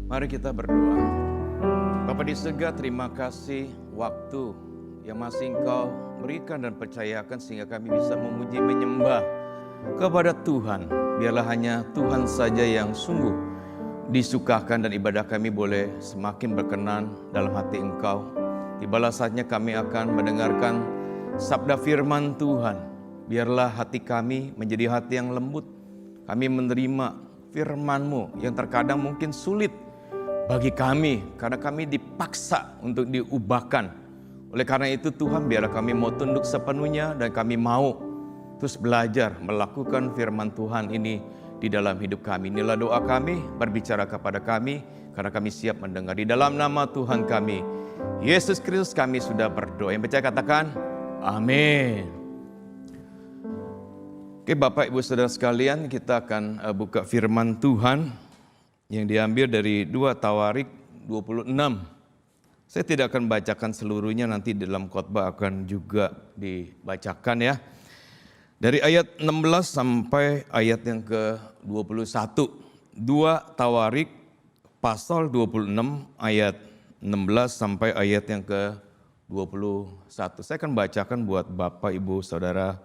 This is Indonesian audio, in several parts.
Mari kita berdoa. Bapa di surga, terima kasih waktu yang masih Engkau berikan dan percayakan sehingga kami bisa memuji menyembah kepada Tuhan. Biarlah hanya Tuhan saja yang sungguh disukakan dan ibadah kami boleh semakin berkenan dalam hati Engkau. Tibalah saatnya kami akan mendengarkan sabda firman Tuhan. Biarlah hati kami menjadi hati yang lembut. Kami menerima firman-Mu yang terkadang mungkin sulit bagi kami, karena kami dipaksa untuk diubahkan. Oleh karena itu Tuhan, biarlah kami mau tunduk sepenuhnya dan kami mau terus belajar melakukan firman Tuhan ini di dalam hidup kami. Inilah doa kami, berbicara kepada kami, karena kami siap mendengar. Di dalam nama Tuhan kami, Yesus Kristus, kami sudah berdoa. Yang percaya katakan, amin. Oke, Bapak Ibu Saudara sekalian, kita akan buka firman Tuhan yang diambil dari 2 Tawarik 26. Saya tidak akan bacakan seluruhnya, nanti dalam khotbah akan juga dibacakan ya. Dari ayat 16 sampai ayat yang ke-21. 2 Tawarik pasal 26 ayat 16 sampai ayat yang ke-21. Saya akan bacakan buat Bapak Ibu Saudara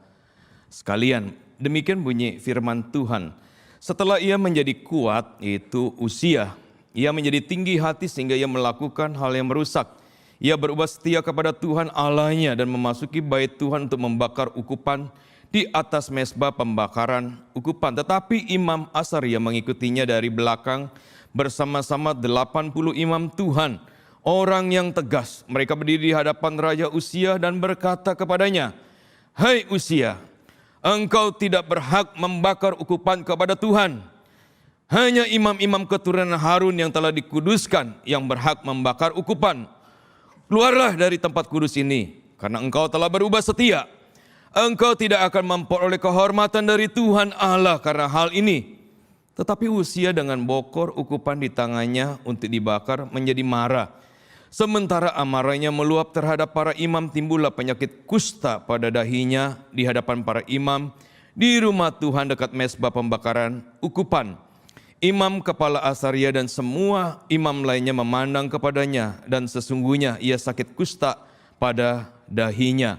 sekalian. Demikian bunyi firman Tuhan. Setelah ia menjadi kuat, yaitu Uzia, ia menjadi tinggi hati sehingga ia melakukan hal yang merusak. Ia berubah setia kepada Tuhan Allahnya dan memasuki bait Tuhan untuk membakar ukupan di atas mezbah pembakaran ukupan. Tetapi Imam Asaria mengikutinya dari belakang bersama-sama 80 imam Tuhan, orang yang tegas. Mereka berdiri di hadapan Raja Uzia dan berkata kepadanya, "Hai Uzia, engkau tidak berhak membakar ukupan kepada Tuhan. Hanya imam-imam keturunan Harun yang telah dikuduskan yang berhak membakar ukupan. Keluarlah dari tempat kudus ini, karena engkau telah berubah setia. Engkau tidak akan memperoleh kehormatan dari Tuhan Allah karena hal ini." Tetapi Uzia dengan bokor ukupan di tangannya untuk dibakar menjadi marah. Sementara amarahnya meluap terhadap para imam, timbullah penyakit kusta pada dahinya di hadapan para imam di rumah Tuhan dekat mezbah pembakaran ukupan. Imam kepala Asaria dan semua imam lainnya memandang kepadanya, dan sesungguhnya ia sakit kusta pada dahinya.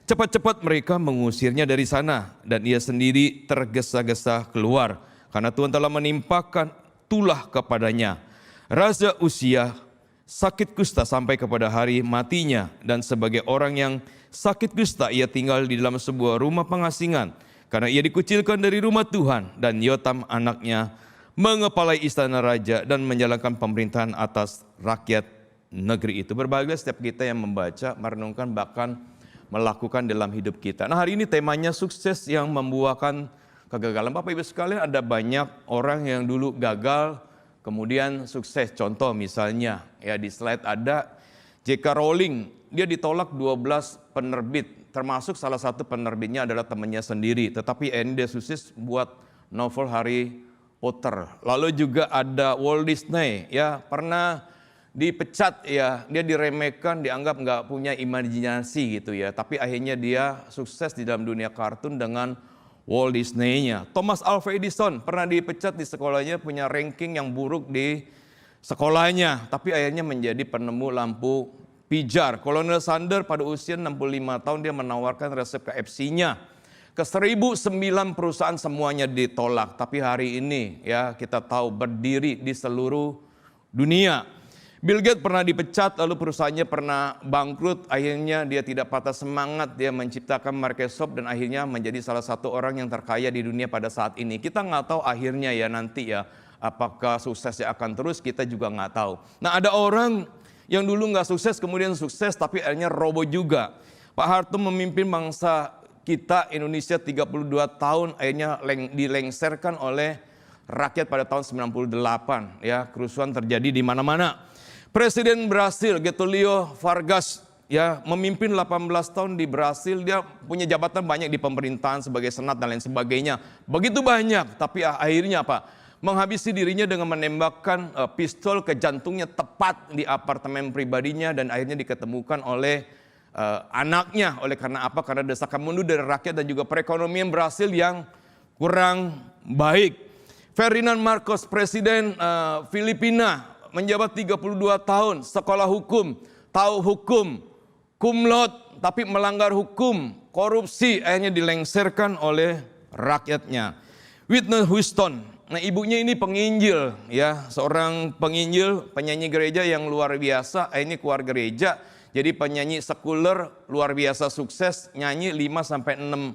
Cepat-cepat mereka mengusirnya dari sana, dan ia sendiri tergesa-gesa keluar, karena Tuhan telah menimpakan tulah kepadanya. Raja Uzia sakit kusta sampai kepada hari matinya, dan sebagai orang yang sakit kusta ia tinggal di dalam sebuah rumah pengasingan karena ia dikucilkan dari rumah Tuhan. Dan Yotam anaknya mengepalai istana raja dan menjalankan pemerintahan atas rakyat negeri itu. Berbahagia setiap kita yang membaca, merenungkan, bahkan melakukan dalam hidup kita. Nah, hari ini temanya sukses yang membuahkan kegagalan. Bapak Ibu sekalian, ada banyak orang yang dulu gagal kemudian sukses. Contoh misalnya, ya di slide ada J.K. Rowling. Dia ditolak 12 penerbit, termasuk salah satu penerbitnya adalah temannya sendiri. Tetapi dia sukses buat novel Harry Potter. Lalu juga ada Walt Disney, ya pernah dipecat, ya dia diremehkan, dianggap nggak punya imajinasi gitu ya. Tapi akhirnya dia sukses di dalam dunia kartun dengan Walt Disney-nya. Thomas Alva Edison pernah dipecat di sekolahnya, punya ranking yang buruk di sekolahnya, tapi akhirnya menjadi penemu lampu pijar. Kolonel Sanders pada usia 65 tahun dia menawarkan resep KFC-nya. Ke 1009 perusahaan semuanya ditolak, tapi hari ini ya kita tahu berdiri di seluruh dunia. Bill Gates pernah dipecat, lalu perusahaannya pernah bangkrut, akhirnya dia tidak patah semangat, dia menciptakan Microsoft dan akhirnya menjadi salah satu orang yang terkaya di dunia pada saat ini. Kita nggak tahu akhirnya ya nanti ya, apakah suksesnya akan terus, kita juga nggak tahu. Nah, ada orang yang dulu nggak sukses kemudian sukses tapi akhirnya roboh juga. Pak Harto memimpin bangsa kita Indonesia 32 tahun, akhirnya dilengserkan oleh rakyat pada tahun 98. Ya, kerusuhan terjadi di mana-mana. Presiden Brasil Getulio Vargas ya memimpin 18 tahun di Brasil, dia punya jabatan banyak di pemerintahan sebagai senat dan lain sebagainya. Begitu banyak, tapi akhirnya apa? Menghabisi dirinya dengan menembakkan pistol ke jantungnya tepat di apartemen pribadinya dan akhirnya diketemukan oleh anaknya. Oleh karena apa? Karena desakan mundur dari rakyat dan juga perekonomian Brasil yang kurang baik. Ferdinand Marcos, presiden Filipina, menjabat 32 tahun, sekolah hukum, tahu hukum, cum laude, tapi melanggar hukum, korupsi, akhirnya dilengsarkan oleh rakyatnya. Whitney Houston, nah ibunya ini penginjil, ya, seorang penginjil, penyanyi gereja yang luar biasa, akhirnya keluar gereja, jadi penyanyi sekuler, luar biasa sukses, nyanyi 5-6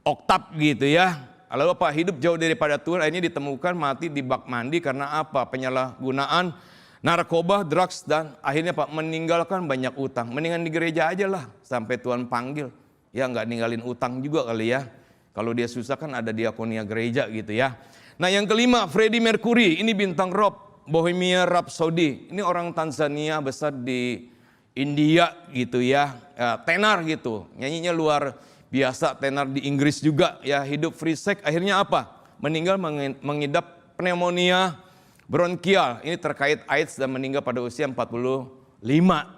oktav gitu ya. Lalu apa? Hidup jauh daripada Tuhan, akhirnya ditemukan mati di bak mandi karena apa? Penyalahgunaan narkoba, drugs, dan akhirnya Pak meninggalkan banyak utang. Mendingan di gereja aja lah sampai Tuhan panggil. Ya nggak ninggalin utang juga kali ya. Kalau dia susah kan ada diakonia gereja gitu ya. Nah yang kelima, Freddie Mercury, ini bintang rock, Bohemian Rhapsody. Ini orang Tanzania, besar di India gitu ya, tenar gitu, nyanyinya luar biasa, tenar di Inggris juga ya, hidup free sex, akhirnya apa? Meninggal mengidap pneumonia bronkial, ini terkait AIDS dan meninggal pada usia 45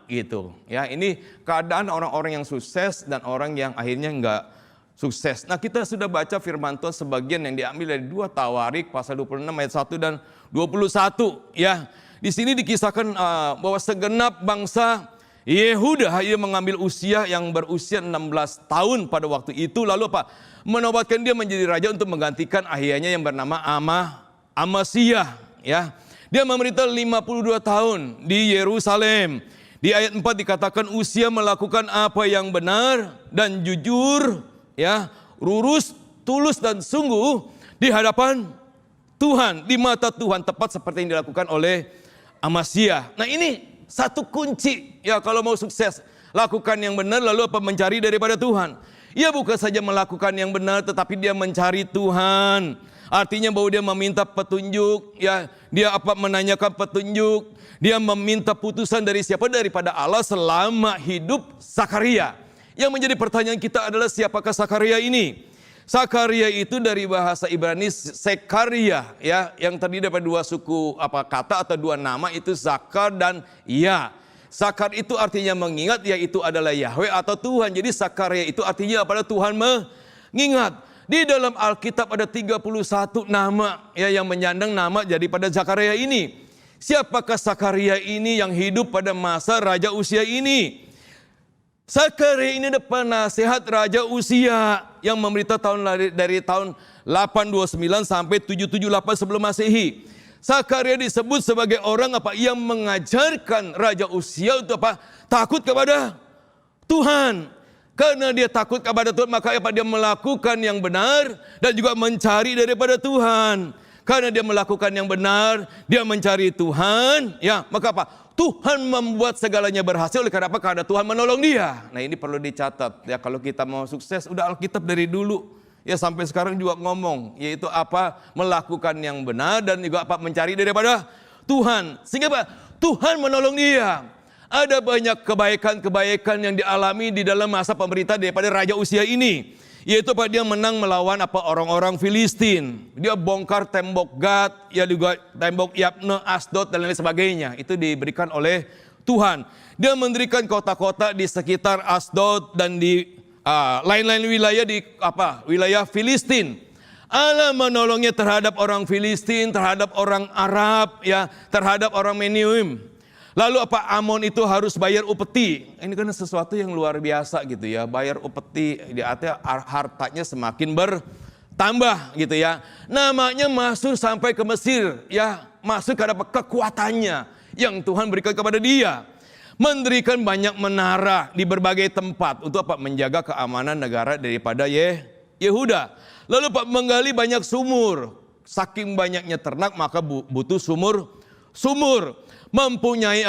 gitu. Ya, ini keadaan orang-orang yang sukses dan orang yang akhirnya enggak sukses. Nah, kita sudah baca firman Tuhan sebagian yang diambil dari 2 Tawarik pasal 26 ayat 1 dan 21 ya. Di sini dikisahkan bahwa segenap bangsa Yehuda ia mengambil usia yang berusia 16 tahun pada waktu itu, lalu apa? Menobatkan dia menjadi raja untuk menggantikan ayahnya yang bernama Amasiah ya. Dia memerintah 52 tahun di Yerusalem. Di ayat 4 dikatakan usia melakukan apa yang benar dan jujur ya, lurus, tulus dan sungguh di hadapan Tuhan, di mata Tuhan, tepat seperti yang dilakukan oleh Amasiah. Nah ini satu kunci ya kalau mau sukses, lakukan yang benar lalu apa? Mencari daripada Tuhan. Ia bukan saja melakukan yang benar tetapi dia mencari Tuhan. Artinya bahwa dia meminta petunjuk ya, dia apa? Menanyakan petunjuk, dia meminta putusan dari siapa? Daripada Allah selama hidup Sakaria. Yang menjadi pertanyaan kita adalah siapakah Sakaria ini? Sakaria itu dari bahasa Ibrani Sekaria ya, yang terdiri dari 2 suku kata atau 2 nama, itu Zakar dan Ya. Zakar itu artinya mengingat, yaitu adalah Yahweh atau Tuhan. Jadi Sakaria itu artinya pada Tuhan mengingat. Di dalam Alkitab ada 31 nama ya yang menyandang nama daripada Zakaria ini. Siapakah Sakaria ini yang hidup pada masa Raja Usia ini? Sakaria ini adalah penasehat Raja Usia yang memerintah dari tahun 829 sampai 778 sebelum Masehi. Sakaria disebut sebagai orang yang mengajarkan Raja Usia untuk takut kepada Tuhan. Karena dia takut kepada Tuhan, maka dia melakukan yang benar dan juga mencari daripada Tuhan. Karena dia melakukan yang benar, dia mencari Tuhan, ya, maka Tuhan membuat segalanya berhasil. Oleh karena apa? Karena Tuhan menolong dia. Nah ini perlu dicatat ya, kalau kita mau sukses, udah Alkitab dari dulu ya sampai sekarang juga ngomong, yaitu melakukan yang benar dan juga mencari daripada Tuhan. Sehingga Tuhan menolong dia. Ada banyak kebaikan-kebaikan yang dialami di dalam masa pemerintah daripada Raja Usia ini. Yaitu dia menang melawan orang-orang Filistin. Dia bongkar tembok Gad, ya juga tembok Yabne, Asdod dan lain sebagainya. Itu diberikan oleh Tuhan. Dia mendirikan kota-kota di sekitar Asdod dan di lain-lain wilayah di wilayah Filistin. Allah menolongnya terhadap orang Filistin, terhadap orang Arab, ya, terhadap orang Meuniim. Lalu Amon itu harus bayar upeti. Ini kan sesuatu yang luar biasa gitu ya. Bayar upeti, artinya hartanya semakin bertambah gitu ya. Namanya masuk sampai ke Mesir ya. Masuk karena kekuatannya yang Tuhan berikan kepada dia. Mendirikan banyak menara di berbagai tempat untuk menjaga keamanan negara daripada Yehuda. Lalu menggali banyak sumur. Saking banyaknya ternak maka butuh sumur. Mempunyai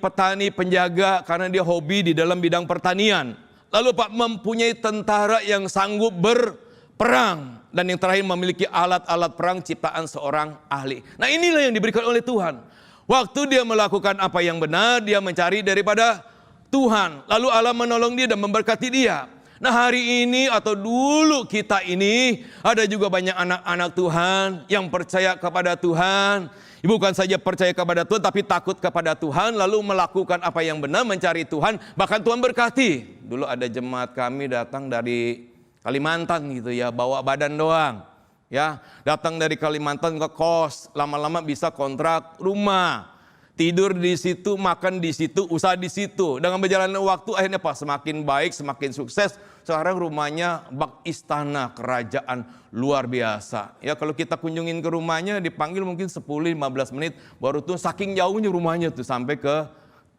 petani penjaga karena dia hobi di dalam bidang pertanian. Lalu mempunyai tentara yang sanggup berperang. Dan yang terakhir memiliki alat-alat perang ciptaan seorang ahli. Nah inilah yang diberikan oleh Tuhan. Waktu dia melakukan apa yang benar, dia mencari daripada Tuhan. Lalu Allah menolong dia dan memberkati dia. Nah hari ini atau dulu kita ini ada juga banyak anak-anak Tuhan yang percaya kepada Tuhan. Bukan saja percaya kepada Tuhan tapi takut kepada Tuhan, lalu melakukan apa yang benar, mencari Tuhan, bahkan Tuhan berkati. Dulu ada jemaat kami datang dari Kalimantan gitu ya, bawa badan doang. Ya, datang dari Kalimantan ke kos, lama-lama bisa kontrak rumah. Tidur di situ, makan di situ, usaha di situ. Dengan berjalannya waktu akhirnya Pak semakin baik, semakin sukses. Sekarang rumahnya bak istana kerajaan luar biasa. Ya kalau kita kunjungin ke rumahnya dipanggil mungkin 10-15 menit baru tuh saking jauhnya rumahnya tuh sampai ke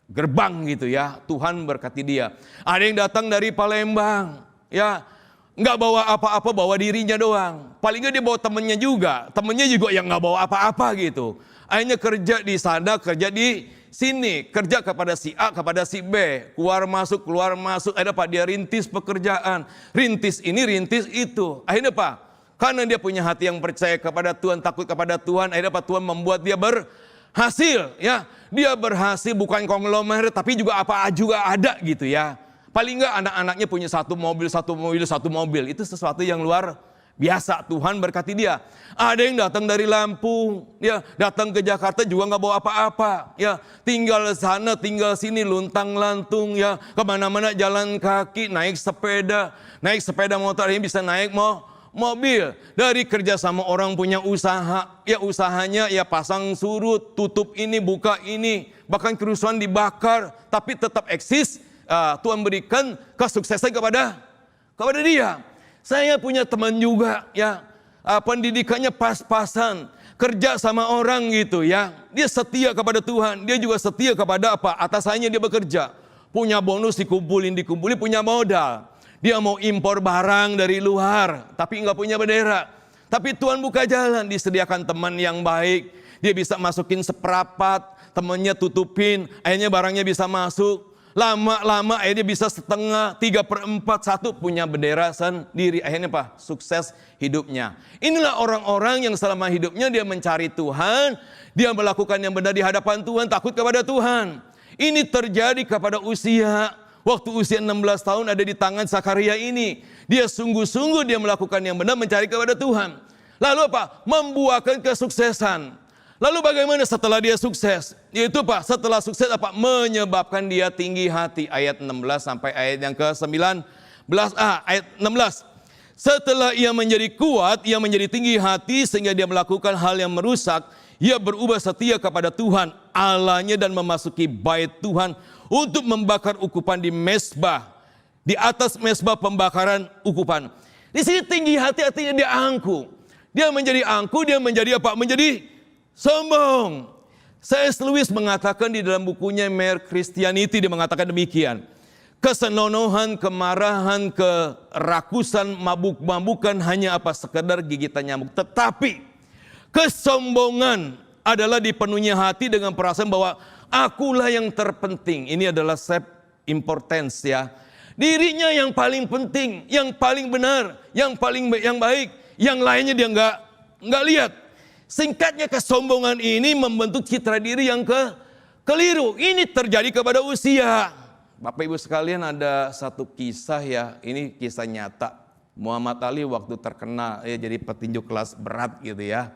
gerbang gitu ya. Tuhan berkati dia. Ada yang datang dari Palembang, ya nggak bawa apa-apa, bawa dirinya doang. Paling nggak dia bawa temennya juga yang nggak bawa apa-apa gitu. Akhirnya kerja di sana, kerja di sini, kerja kepada si A, kepada si B, keluar masuk. Akhirnya Pak dia rintis pekerjaan, rintis ini, rintis itu. Akhirnya Pak, karena dia punya hati yang percaya kepada Tuhan, takut kepada Tuhan, akhirnya Pak Tuhan membuat dia berhasil, ya. Dia berhasil bukan konglomerat, tapi juga apa juga ada gitu ya. Paling enggak anak-anaknya punya satu mobil. Itu sesuatu yang luar biasa. Tuhan berkati dia. Ada yang datang dari Lampung, ya, datang ke Jakarta juga nggak bawa apa-apa, ya, tinggal sana, tinggal sini, luntang-lantung, ya, kemana-mana jalan kaki, naik sepeda motor, ini bisa naik mobil. Dari kerja sama orang punya usaha, ya usahanya ya pasang surut, tutup ini, buka ini, bahkan kerusuhan dibakar, tapi tetap eksis. Tuhan berikan kesuksesan kepada dia. Saya punya teman juga, ya, pendidikannya pas-pasan, kerja sama orang gitu ya. Dia setia kepada Tuhan, dia juga setia kepada atasannya dia bekerja. Punya bonus dikumpulin, punya modal. Dia mau impor barang dari luar, tapi nggak punya bendera. Tapi Tuhan buka jalan, disediakan teman yang baik. Dia bisa masukin seprapat, temannya tutupin, akhirnya barangnya bisa masuk. Lama-lama akhirnya bisa setengah, 3/4, 1 punya bendera sendiri. Akhirnya Pak, sukses hidupnya. Inilah orang-orang yang selama hidupnya dia mencari Tuhan, dia melakukan yang benar di hadapan Tuhan, takut kepada Tuhan. Ini terjadi kepada Uzia. Waktu usia 16 tahun ada di tangan Zakaria ini. Dia sungguh-sungguh dia melakukan yang benar, mencari kepada Tuhan. Lalu apa? Membuahkan kesuksesan. Lalu bagaimana setelah dia sukses? Yaitu Pak, setelah sukses apa? Menyebabkan dia tinggi hati. Ayat 16 sampai ayat yang ke-19a. Ayat 16. Setelah ia menjadi kuat, ia menjadi tinggi hati sehingga dia melakukan hal yang merusak. Ia berubah setia kepada Tuhan Allahnya dan memasuki bait Tuhan untuk membakar ukupan di mezbah. Di atas mezbah pembakaran ukupan. Di sini tinggi hati artinya dia angkuh. Dia menjadi angkuh, dia menjadi apa? Menjadi sombong. C.S. Lewis mengatakan di dalam bukunya Mere Christianity, dia mengatakan demikian. Kesenonohan, kemarahan, kerakusan, mabuk-mabukan hanya apa? Sekedar gigitan nyamuk. Tetapi kesombongan adalah dipenuhinya hati dengan perasaan bahwa akulah yang terpenting. Ini adalah self-importance ya. Dirinya yang paling penting, yang paling benar, yang baik. Yang lainnya dia nggak lihat. Singkatnya kesombongan ini membentuk citra diri yang keliru. Ini terjadi kepada Uzia. Bapak Ibu sekalian, ada satu kisah ya, ini kisah nyata. Muhammad Ali waktu terkena jadi petinju kelas berat gitu ya.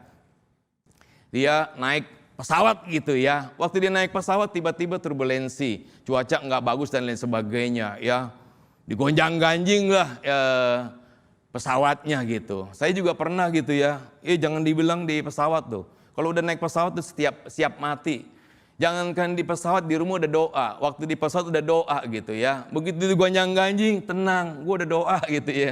Dia naik pesawat gitu ya. Waktu dia naik pesawat tiba-tiba turbulensi, cuaca nggak bagus dan lain sebagainya ya. Digonjang-ganjing lah pesawatnya gitu. Saya juga pernah gitu ya. Jangan dibilang di pesawat tuh. Kalau udah naik pesawat tuh siap mati. Jangankan di pesawat, di rumah udah doa. Waktu di pesawat udah doa gitu ya. Begitu digonjang-ganjing, tenang, gue udah doa gitu ya.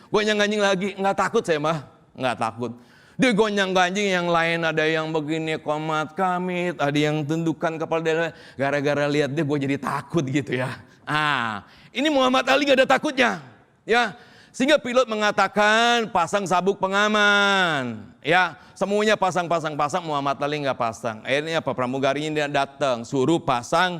Gonjang-ganjing lagi, nggak takut saya mah, nggak takut. Dia gonjang-ganjing yang lain ada yang begini komat kamit, ada yang tundukkan kepala dia. Gara-gara lihat dia gue jadi takut gitu ya. Ini Muhammad Ali gak ada takutnya, ya. Sehingga pilot mengatakan pasang sabuk pengaman, ya. Semuanya pasang, Muhammad Ali nggak pasang. Akhirnya apa? Pramugarinya dia datang, suruh pasang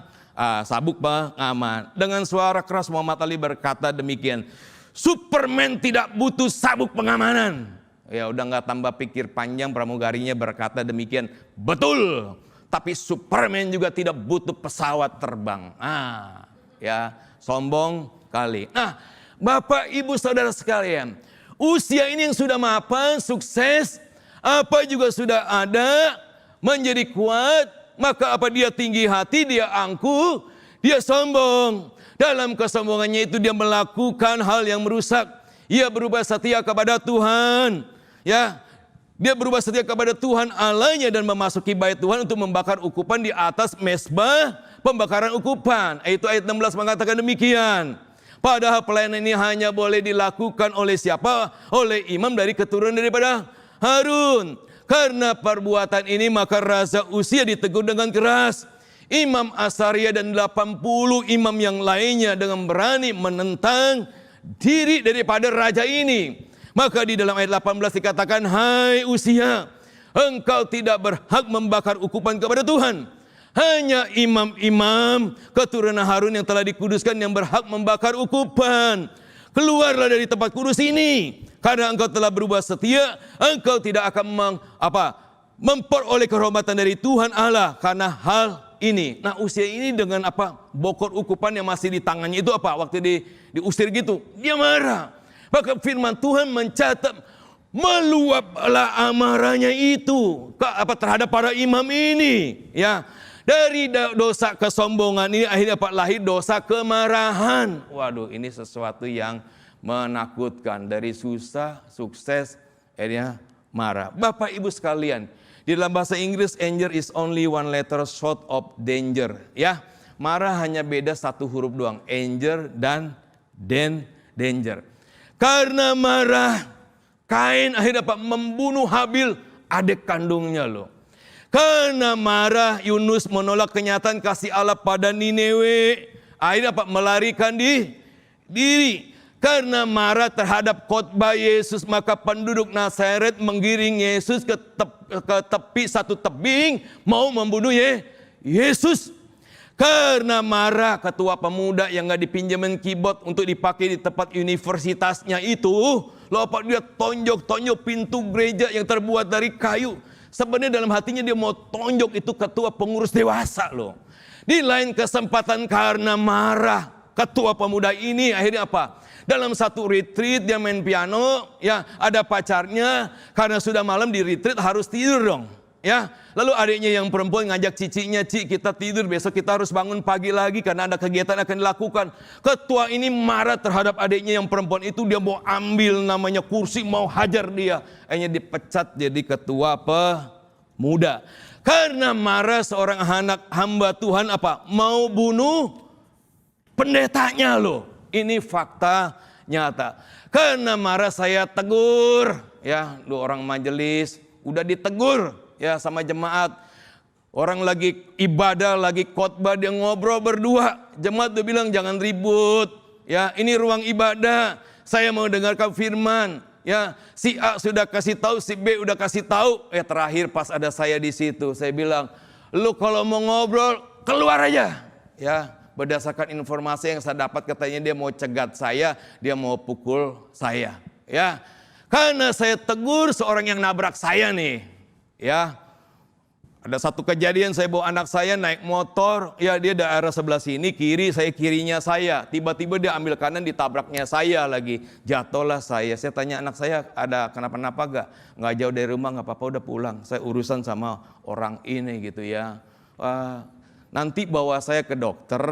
sabuk pengaman. Dengan suara keras Muhammad Ali berkata demikian, Superman tidak butuh sabuk pengamanan. Ya udah nggak tambah pikir panjang, pramugarinya berkata demikian, betul. Tapi Superman juga tidak butuh pesawat terbang. Ya sombong kali. Bapak, Ibu, Saudara sekalian, usia ini yang sudah mapan, sukses, apa juga sudah ada, menjadi kuat, maka apa dia tinggi hati, dia angkuh, dia sombong. Dalam kesombongannya itu dia melakukan hal yang merusak. Ia berubah setia kepada Tuhan, ya. Dia berubah setia kepada Tuhan Allahnya dan memasuki bait Tuhan untuk membakar ukupan di atas mezbah pembakaran ukupan. Itu ayat 16 mengatakan demikian. Padahal pelayanan ini hanya boleh dilakukan oleh siapa? Oleh imam dari keturunan daripada Harun. Karena perbuatan ini maka Raja Uzia ditegur dengan keras. Imam Asaria dan 80 imam yang lainnya dengan berani menentang diri daripada raja ini. Maka di dalam ayat 18 dikatakan, hai Uzia, engkau tidak berhak membakar ukupan kepada Tuhan. Hanya imam-imam keturunan Harun yang telah dikuduskan yang berhak membakar ukupan. Keluarlah dari tempat kudus ini, karena engkau telah berubah setia, engkau tidak akan memperoleh kehormatan dari Tuhan Allah karena hal ini. Nah, Uzia ini dengan bokor ukupan yang masih di tangannya itu waktu diusir gitu, dia marah. Maka firman Tuhan mencatat, meluaplah amarahnya itu terhadap para imam ini, ya. Dari dosa kesombongan ini akhirnya lahir dosa kemarahan. Waduh, ini sesuatu yang menakutkan. Dari susah, sukses, akhirnya marah. Bapak Ibu sekalian, di dalam bahasa Inggris, anger is only one letter short of danger. Ya, marah hanya beda satu huruf doang, anger dan danger. Karena marah, Kain akhirnya membunuh Habil, adik kandungnya loh. Karena marah, Yunus menolak kenyataan kasih Allah pada Nineve. Akhirnya melarikan diri. Karena marah terhadap khotbah Yesus, maka penduduk Nazaret menggiring Yesus ke tepi satu tebing, mau membunuh Yesus. Karena marah, ketua pemuda yang gak dipinjamin keyboard untuk dipakai di tempat universitasnya itu, loh dia tonjok pintu gereja yang terbuat dari kayu. Sebenarnya dalam hatinya dia mau tonjok itu ketua pengurus dewasa loh. Di lain kesempatan karena marah, ketua pemuda ini akhirnya dalam satu retreat dia main piano, ya ada pacarnya, karena sudah malam di retreat harus tidur dong. Ya, lalu adiknya yang perempuan ngajak cicinya, Ci kita tidur, besok kita harus bangun pagi lagi karena ada kegiatan akan dilakukan. Ketua ini marah terhadap adiknya yang perempuan itu, dia mau ambil namanya kursi, mau hajar dia. Akhirnya dipecat jadi ketua pemuda. Karena marah seorang anak hamba Tuhan mau bunuh pendetanya loh. Ini fakta nyata. Karena marah saya tegur, ya 2 orang majelis udah ditegur. Ya sama jemaat, orang lagi ibadah, lagi khotbah, dia ngobrol berdua. Jemaat dia bilang jangan ribut, ya ini ruang ibadah, saya mau dengarkan firman. Ya si A sudah kasih tahu, si B udah kasih tahu. Terakhir pas ada saya di situ, saya bilang, lu kalau mau ngobrol keluar aja. Ya berdasarkan informasi yang saya dapat katanya dia mau cegat saya, dia mau pukul saya. Ya karena saya tegur seorang yang nabrak saya nih. Ya, ada satu kejadian saya bawa anak saya naik motor, ya dia daerah sebelah sini, kiri, saya kirinya saya. Tiba-tiba dia ambil kanan, ditabraknya saya lagi. Jatuhlah saya tanya anak saya, ada kenapa-napa gak? Gak jauh dari rumah, gak apa-apa udah pulang. Saya urusan sama orang ini gitu ya. Nanti bawa saya ke dokter,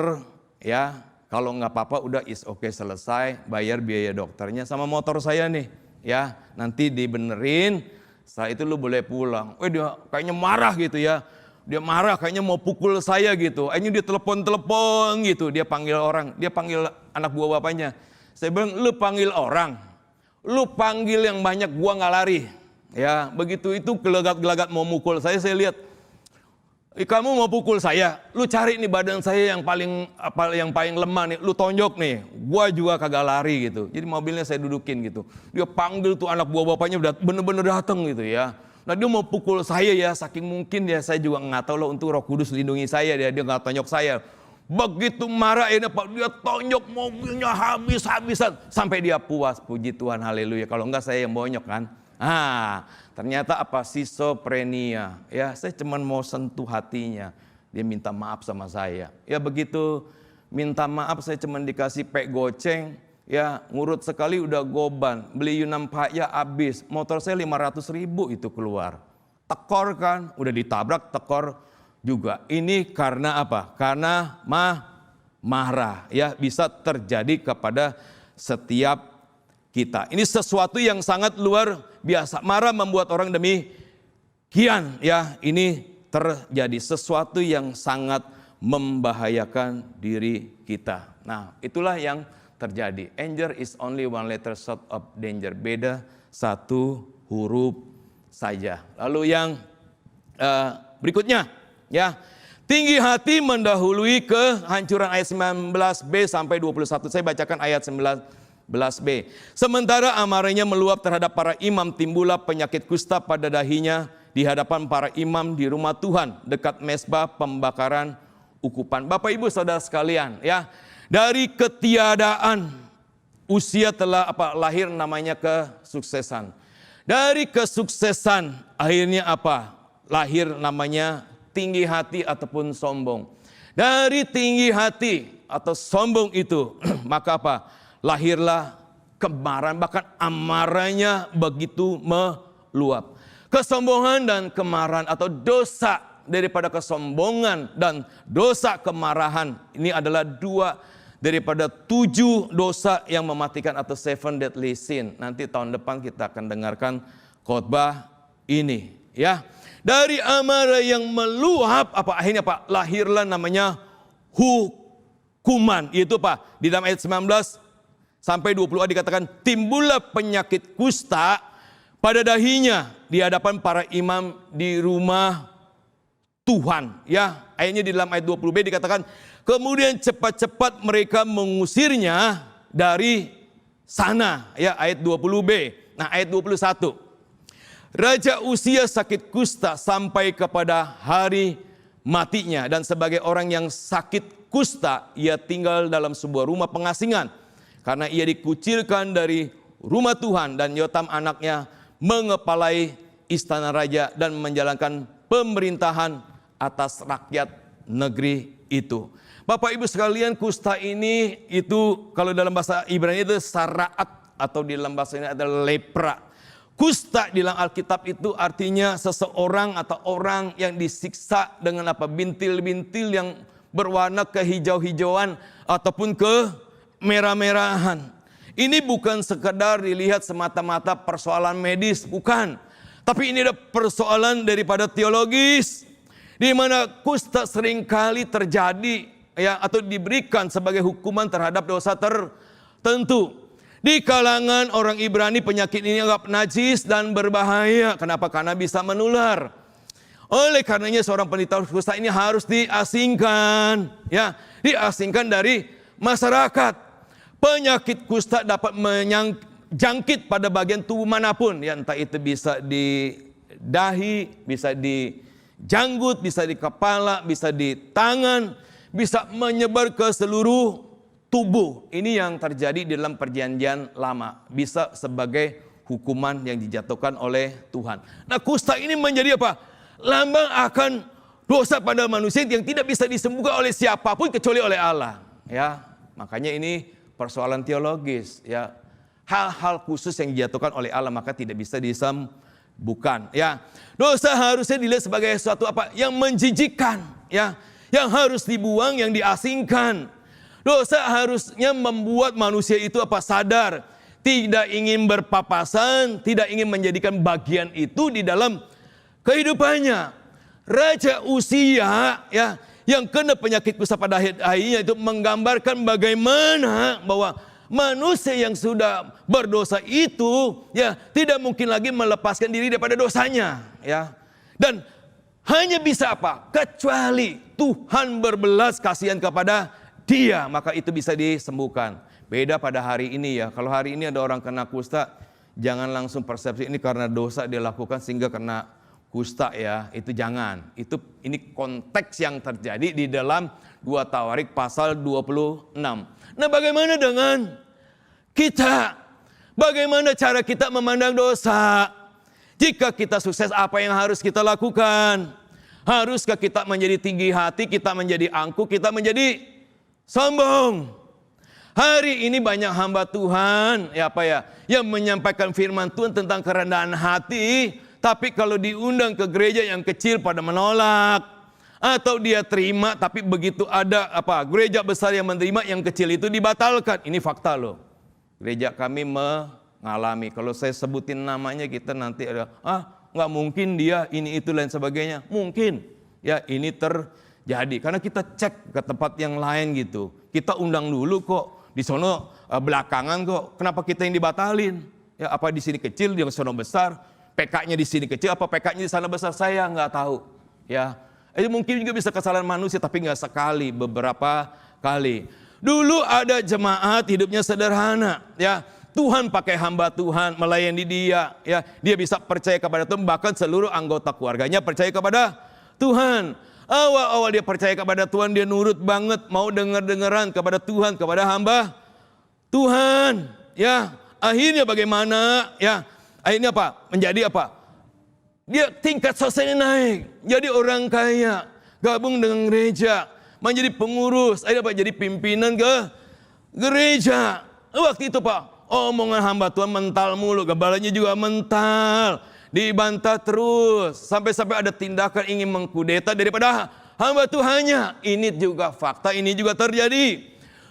ya. Kalau gak apa-apa udah is oke selesai, bayar biaya dokternya sama motor saya nih. Ya, nanti dibenerin. Setelah itu lu boleh pulang. Dia kayaknya marah gitu ya. Dia marah kayaknya mau pukul saya gitu. Akhirnya dia telepon gitu. Dia panggil orang. Dia panggil anak buah bapaknya. Saya bilang lu panggil orang. Lu panggil yang banyak, gua gak lari. Ya begitu itu gelagat-gelagat mau mukul saya lihat. Kamu mau pukul saya, lu cari nih badan saya yang paling lemah nih, lu tonjok nih, gua juga kagak lari gitu. Jadi mobilnya saya dudukin gitu. Dia panggil tuh anak buah bapaknya bener-bener datang gitu ya. Nah dia mau pukul saya ya, saking mungkin ya saya juga nggak tahu loh, untuk Roh Kudus lindungi saya, dia nggak tonjok saya. Begitu marah ini dia tonjok mobilnya habis-habisan sampai dia puas, puji Tuhan, haleluya. Kalau enggak saya yang bonyok kan. Ternyata schizophrenia. Ya, saya cuma mau sentuh hatinya. Dia minta maaf sama saya. Ya begitu minta maaf saya cuma dikasih pek goceng. Ya ngurut sekali udah goban. Beli Yunam Paya habis. Motor saya 500.000 itu keluar. Tekor kan, udah ditabrak tekor juga. Ini karena apa? Karena marah. Ya bisa terjadi kepada setiap kita. Ini sesuatu yang sangat luar biasa. Marah membuat orang demikian, ya. Ini terjadi sesuatu yang sangat membahayakan diri kita. Nah, itulah yang terjadi. Anger is only one letter short of danger. Beda satu huruf saja. Lalu yang berikutnya, ya. Tinggi hati mendahului kehancuran, ayat 19b sampai 21. Saya bacakan ayat 19b. Sementara amarahnya meluap terhadap para imam, timbullah penyakit kusta pada dahinya di hadapan para imam di rumah Tuhan, dekat mezbah pembakaran ukupan. Bapak Ibu Saudara sekalian, ya, dari ketiadaan usia telah lahir namanya kesuksesan. Dari kesuksesan akhirnya lahir namanya tinggi hati ataupun sombong. Dari tinggi hati atau sombong itu maka lahirlah kemarahan, bahkan amarahnya begitu meluap. Kesombongan dan kemarahan atau dosa daripada kesombongan dan dosa kemarahan ini adalah 2 daripada 7 dosa yang mematikan atau 7 deadly sin. Nanti tahun depan kita akan dengarkan khotbah ini, ya. Dari amarah yang meluap akhirnya lahirlah namanya hukuman. Yaitu di dalam ayat 19 sampai 20 dikatakan timbullah penyakit kusta pada dahinya di hadapan para imam di rumah Tuhan, ya. Ayatnya di dalam ayat 20b dikatakan kemudian cepat-cepat mereka mengusirnya dari sana, ya, ayat 20b. Nah, ayat 21. Raja Uzia sakit kusta sampai kepada hari matinya, dan sebagai orang yang sakit kusta ia tinggal dalam sebuah rumah pengasingan karena ia dikucilkan dari rumah Tuhan, dan Yotam anaknya mengepalai istana raja dan menjalankan pemerintahan atas rakyat negeri itu. Bapak Ibu sekalian, kusta ini itu kalau dalam bahasa Ibrani itu saraat, atau di dalam bahasa ini adalah lepra. Kusta di dalam Alkitab itu artinya seseorang atau orang yang disiksa dengan bintil-bintil yang berwarna kehijau-hijauan ataupun kemerah-merahan. Ini bukan sekedar dilihat semata-mata persoalan medis, bukan. Tapi ini ada persoalan daripada teologis, di mana kusta seringkali terjadi, ya, atau diberikan sebagai hukuman terhadap dosa tertentu. Di kalangan orang Ibrani penyakit ini anggap najis dan berbahaya. Kenapa? Karena bisa menular. Oleh karenanya seorang penderita kusta ini harus diasingkan, ya, diasingkan dari masyarakat. Penyakit kusta dapat menjangkit pada bagian tubuh manapun, ya, entah itu bisa di dahi, bisa di janggut, bisa di kepala, bisa di tangan, bisa menyebar ke seluruh tubuh. Ini yang terjadi di dalam perjanjian lama. Bisa sebagai hukuman yang dijatuhkan oleh Tuhan. Nah, kusta ini menjadi lambang akan dosa pada manusia yang tidak bisa disembuhkan oleh siapapun kecuali oleh Allah, ya. Makanya ini persoalan teologis, ya. Hal-hal khusus yang dijatuhkan oleh Allah maka tidak bisa disembuhkan, ya. Dosa harusnya dilihat sebagai sesuatu yang menjijikkan, ya, yang harus dibuang, yang diasingkan. Dosa harusnya membuat manusia itu sadar, tidak ingin berpapasan, tidak ingin menjadikan bagian itu di dalam kehidupannya. Raja Uzia, ya, yang kena penyakit kusta pada dahinya itu menggambarkan bagaimana bahwa manusia yang sudah berdosa itu, ya, tidak mungkin lagi melepaskan diri daripada dosanya, ya. Dan hanya bisa kecuali Tuhan berbelas kasihan kepada dia, maka itu bisa disembuhkan. Beda pada hari ini, ya. Kalau hari ini ada orang kena kusta, jangan langsung persepsi ini karena dosa dia lakukan sehingga kena kusta, ya. Itu jangan. Ini konteks yang terjadi di dalam 2 Tawarik pasal 26. Nah, bagaimana dengan kita? Bagaimana cara kita memandang dosa? Jika kita sukses, apa yang harus kita lakukan? Haruskah kita menjadi tinggi hati, kita menjadi angkuh, kita menjadi sombong? Hari ini banyak hamba Tuhan, yang menyampaikan firman Tuhan tentang kerendahan hati, tapi kalau diundang ke gereja yang kecil pada menolak, atau dia terima tapi begitu ada gereja besar yang menerima, yang kecil itu dibatalkan. Ini fakta loh. Gereja kami ngalami. Kalau saya sebutin namanya kita nanti ada, nggak mungkin dia ini itu lain sebagainya. Mungkin ya ini terjadi karena kita cek ke tempat yang lain gitu. Kita undang dulu kok di sono belakangan kok. Kenapa kita yang dibatalin? Ya apa di sini kecil, di sono besar? PK-nya di sini kecil, apa PK-nya di sana besar? Saya nggak tahu. Ya, mungkin juga bisa kesalahan manusia, tapi nggak sekali, beberapa kali. Dulu ada jemaat hidupnya sederhana, ya. Tuhan pakai hamba Tuhan melayani dia, ya. Dia bisa percaya kepada Tuhan, bahkan seluruh anggota keluarganya percaya kepada Tuhan. Awal-awal dia percaya kepada Tuhan, dia nurut banget, mau dengar-dengaran kepada Tuhan, kepada hamba Tuhan, ya. Akhirnya bagaimana, ya? Akhirnya apa? Menjadi apa? Dia tingkat sosialnya naik, jadi orang kaya, gabung dengan gereja, menjadi pengurus, akhirnya apa? Jadi pimpinan ke gereja. Waktu itu Pak, omongan hamba Tuhan mental mulu, gebalanya juga mental, dibantah terus, sampai-sampai ada tindakan ingin mengkudeta daripada hamba Tuhannya. Ini juga fakta, ini juga terjadi.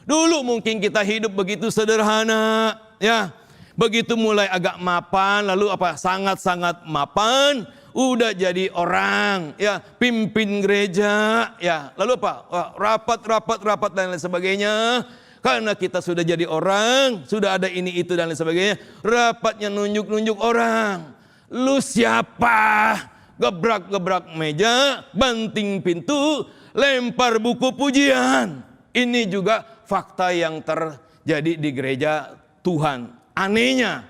Dulu mungkin kita hidup begitu sederhana, ya. Begitu mulai agak mapan, lalu apa? Sangat-sangat mapan, udah jadi orang, ya, pimpin gereja, ya. Lalu apa? Rapat dan lain sebagainya. Karena kita sudah jadi orang, sudah ada ini itu dan lain sebagainya. Rapatnya nunjuk-nunjuk orang. Lu siapa? Gebrak-gebrak meja, banting pintu, lempar buku pujian. Ini juga fakta yang terjadi di gereja Tuhan. Anehnya,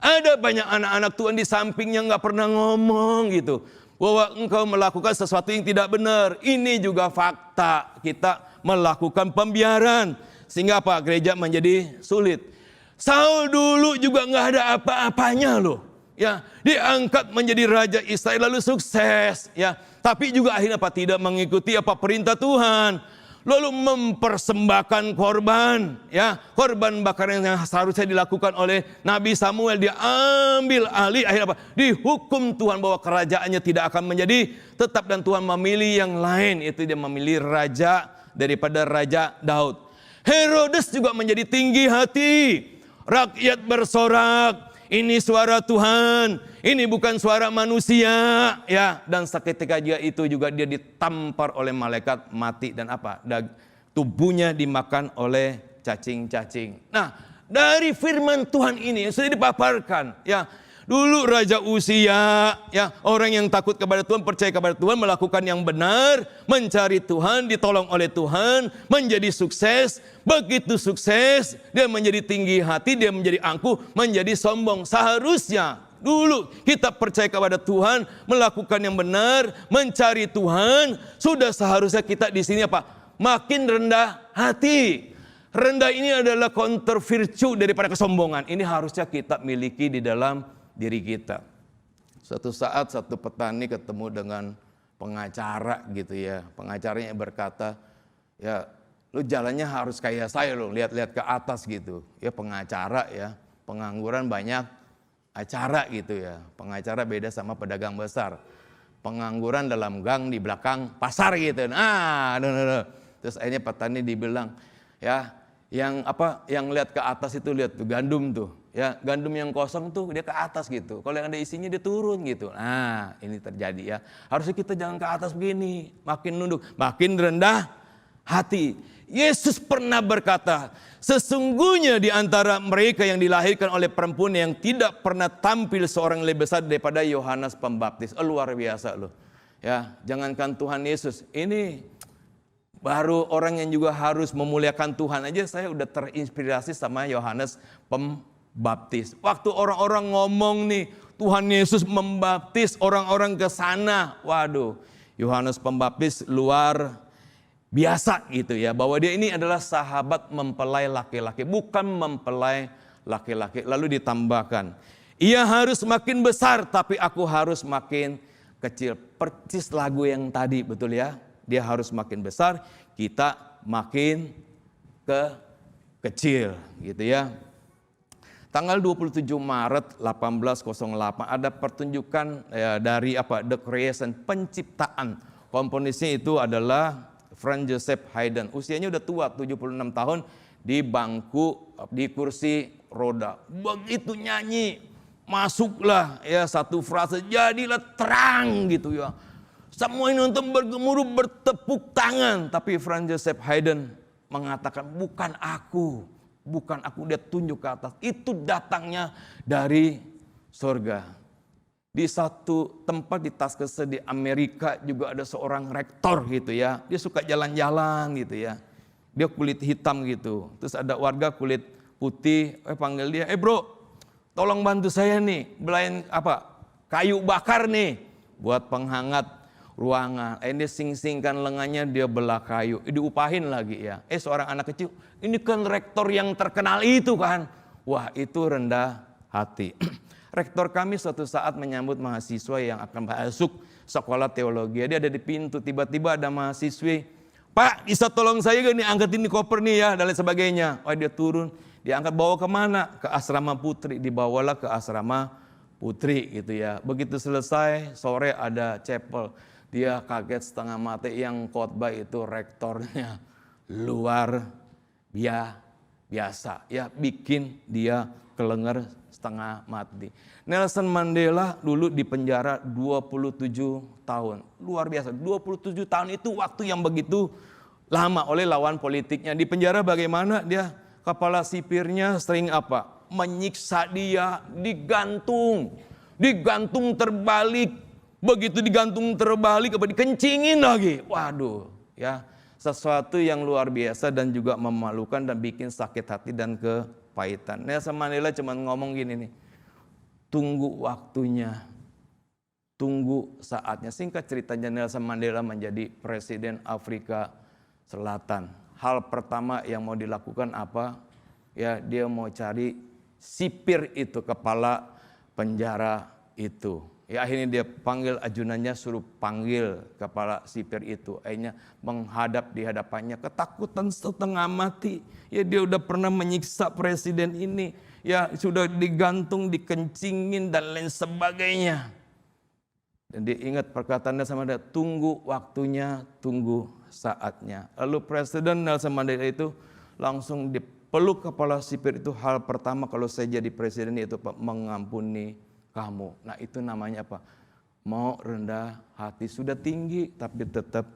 ada banyak anak-anak Tuhan di sampingnya nggak pernah ngomong gitu, bahwa engkau melakukan sesuatu yang tidak benar. Ini juga fakta, kita melakukan pembiaran, sehingga apa? Gereja menjadi sulit. Saul dulu juga nggak ada apa-apanya loh, ya, diangkat menjadi raja Israel lalu sukses, ya, tapi juga akhirnya apa? Tidak mengikuti apa perintah Tuhan. Lalu mempersembahkan korban, ya, korban bakaran yang seharusnya dilakukan oleh Nabi Samuel, dia ambil alih, akhirnya apa? Dihukum Tuhan bahwa kerajaannya tidak akan menjadi tetap dan Tuhan memilih yang lain, itu dia memilih raja daripada Raja Daud. Herodes juga menjadi tinggi hati, rakyat bersorak, ini suara Tuhan, ini bukan suara manusia, ya. Dan seketika juga dia ditampar oleh malaikat mati dan apa? Tubuhnya dimakan oleh cacing-cacing. Nah, dari firman Tuhan ini yang sudah dipaparkan, ya. Dulu Raja Uzia, ya, orang yang takut kepada Tuhan, percaya kepada Tuhan, melakukan yang benar, mencari Tuhan, ditolong oleh Tuhan, menjadi sukses. Begitu sukses, dia menjadi tinggi hati, dia menjadi angkuh, menjadi sombong. Seharusnya dulu kita percaya kepada Tuhan, melakukan yang benar, mencari Tuhan, sudah seharusnya kita di sini apa? Makin rendah hati. Rendah ini adalah counter virtue daripada kesombongan. Ini harusnya kita miliki di dalam diri kita. Suatu saat satu petani ketemu dengan pengacara gitu ya. Pengacaranya berkata, ya lu jalannya harus kayak saya lo, lihat-lihat ke atas gitu. Ya pengacara ya, pengangguran banyak acara gitu ya. Pengacara beda sama pedagang besar. Pengangguran dalam gang di belakang pasar gitu. Terus akhirnya petani dibilang, ya yang lihat ke atas itu lihat tuh gandum tuh. Ya, gandum yang kosong tuh dia ke atas gitu. Kalau yang ada isinya dia turun gitu. Nah, ini terjadi ya. Harusnya kita jangan ke atas begini, makin nunduk, makin rendah hati. Yesus pernah berkata, sesungguhnya di antara mereka yang dilahirkan oleh perempuan yang tidak pernah tampil seorang lebih besar daripada Yohanes Pembaptis. Luar biasa loh. Ya, jangankan Tuhan Yesus, ini baru orang yang juga harus memuliakan Tuhan aja saya udah terinspirasi sama Yohanes Pembaptis. Waktu orang-orang ngomong nih, Tuhan Yesus membaptis orang-orang ke sana. Waduh, Yohanes Pembaptis luar biasa gitu ya. Bahwa dia ini adalah sahabat mempelai laki-laki, bukan mempelai laki-laki. Lalu ditambahkan, ia harus makin besar tapi aku harus makin kecil. Persis lagu yang tadi, betul ya. Dia harus makin besar, kita makin kecil gitu ya. Tanggal 27 Maret 1808 ada pertunjukan dari The Creation, penciptaan. Komponisnya itu adalah Franz Joseph Haydn. Usianya udah tua, 76 tahun, di kursi roda. Begitu nyanyi, masuklah ya satu frase, jadilah terang gitu ya. Semua ini untuk bergemuruh, bertepuk tangan. Tapi Franz Joseph Haydn mengatakan, bukan aku, dia tunjuk ke atas. Itu datangnya dari surga. Di satu tempat di Tuskegee di Amerika juga ada seorang rektor gitu ya. Dia suka jalan-jalan gitu ya. Dia kulit hitam gitu. Terus ada warga kulit putih, panggil dia, bro, tolong bantu saya nih, belain kayu bakar nih buat penghangat ruangan. Dia sing-singkan lengannya, dia belah kayu, diupahin lagi ya. Seorang anak kecil, ini kan rektor yang terkenal itu kan. Wah, itu rendah hati. Rektor kami suatu saat menyambut mahasiswa yang akan masuk sekolah teologi. Dia ada di pintu, tiba-tiba ada mahasiswi, Pak, bisa tolong saya gak nih, angkatin di koper nih ya, dan lain sebagainya. Dia turun, diangkat, bawa kemana? Ke asrama putri, dibawalah ke asrama putri gitu ya. Begitu selesai, sore ada chapel. Dia kaget setengah mati, yang khotbah itu rektornya luar biasa. Ya, bikin dia kelenger setengah mati. Nelson Mandela dulu di penjara 27 tahun. Luar biasa, 27 tahun itu waktu yang begitu lama oleh lawan politiknya. Di penjara bagaimana? Dia kepala sipirnya sering menyiksa dia, digantung terbalik. Begitu digantung terbalik, dikencingin lagi. Waduh, ya, sesuatu yang luar biasa dan juga memalukan dan bikin sakit hati dan kepahitan. Nelson Mandela cuma ngomong gini nih, tunggu waktunya, tunggu saatnya. Singkat ceritanya, Nelson Mandela menjadi presiden Afrika Selatan. Hal pertama yang mau dilakukan apa? Ya, dia mau cari sipir itu, kepala penjara itu. Ya, akhirnya dia panggil ajunannya, suruh panggil kepala sipir itu. Akhirnya menghadap di hadapannya, ketakutan setengah mati. Ya, dia udah pernah menyiksa presiden ini. Ya, sudah digantung, dikencingin dan lain sebagainya. Dan dia ingat perkataannya sama dia, tunggu waktunya, tunggu saatnya. Lalu Presiden Nelson Mandela itu langsung dipeluk kepala sipir itu. Hal pertama kalau saya jadi presiden itu mengampuni kamu. Nah, itu namanya mau rendah hati. Sudah tinggi tapi tetap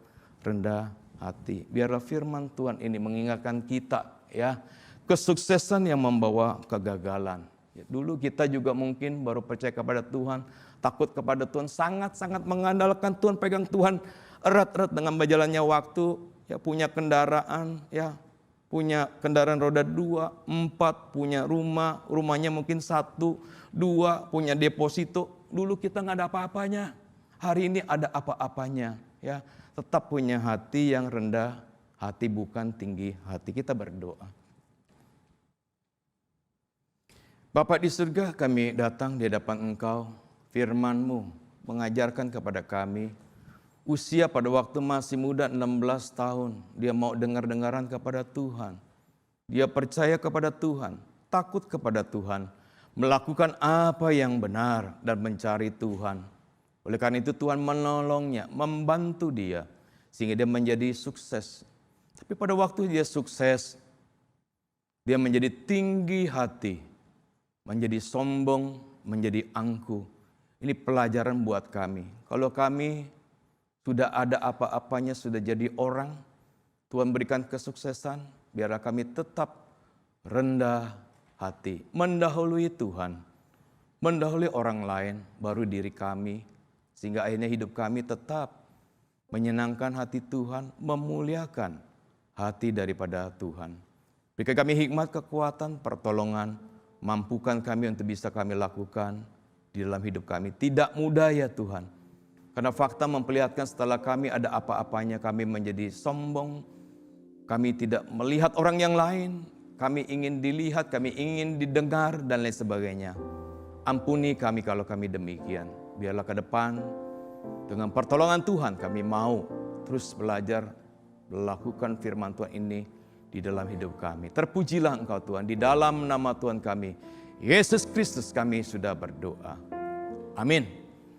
rendah hati. Biarlah firman Tuhan ini mengingatkan kita ya, kesuksesan yang membawa kegagalan. Ya, dulu kita juga mungkin baru percaya kepada Tuhan, takut kepada Tuhan, sangat-sangat mengandalkan Tuhan, pegang Tuhan erat-erat. Dengan berjalannya waktu, ya punya kendaraan, ya punya kendaraan roda 2, 4, punya rumahnya mungkin 1, 2, punya deposito. Dulu kita nggak ada apa-apanya, hari ini ada apa-apanya. Ya, tetap punya hati yang rendah hati, bukan tinggi hati. Kita berdoa. Bapa di surga, kami datang di hadapan Engkau, firman-Mu mengajarkan kepada kami, usia pada waktu masih muda 16 tahun, dia mau dengar-dengaran kepada Tuhan. Dia percaya kepada Tuhan, takut kepada Tuhan, melakukan apa yang benar dan mencari Tuhan. Oleh karena itu Tuhan menolongnya, membantu dia, sehingga dia menjadi sukses. Tapi pada waktu dia sukses, dia menjadi tinggi hati, menjadi sombong, menjadi angkuh. Ini pelajaran buat kami. Kalau kami sudah ada apa-apanya, sudah jadi orang, Tuhan berikan kesuksesan, biarlah kami tetap rendah hati, mendahului Tuhan, mendahului orang lain, baru diri kami, sehingga akhirnya hidup kami tetap menyenangkan hati Tuhan, memuliakan hati daripada Tuhan. Berikan kami hikmat, kekuatan, pertolongan, mampukan kami untuk bisa kami lakukan di dalam hidup kami. Tidak mudah ya Tuhan, karena fakta memperlihatkan setelah kami ada apa-apanya, kami menjadi sombong, kami tidak melihat orang yang lain, kami ingin dilihat, kami ingin didengar, dan lain sebagainya. Ampuni kami kalau kami demikian. Biarlah ke depan, dengan pertolongan Tuhan, kami mau terus belajar melakukan firman Tuhan ini di dalam hidup kami. Terpujilah Engkau Tuhan, di dalam nama Tuhan kami, Yesus Kristus kami sudah berdoa. Amin.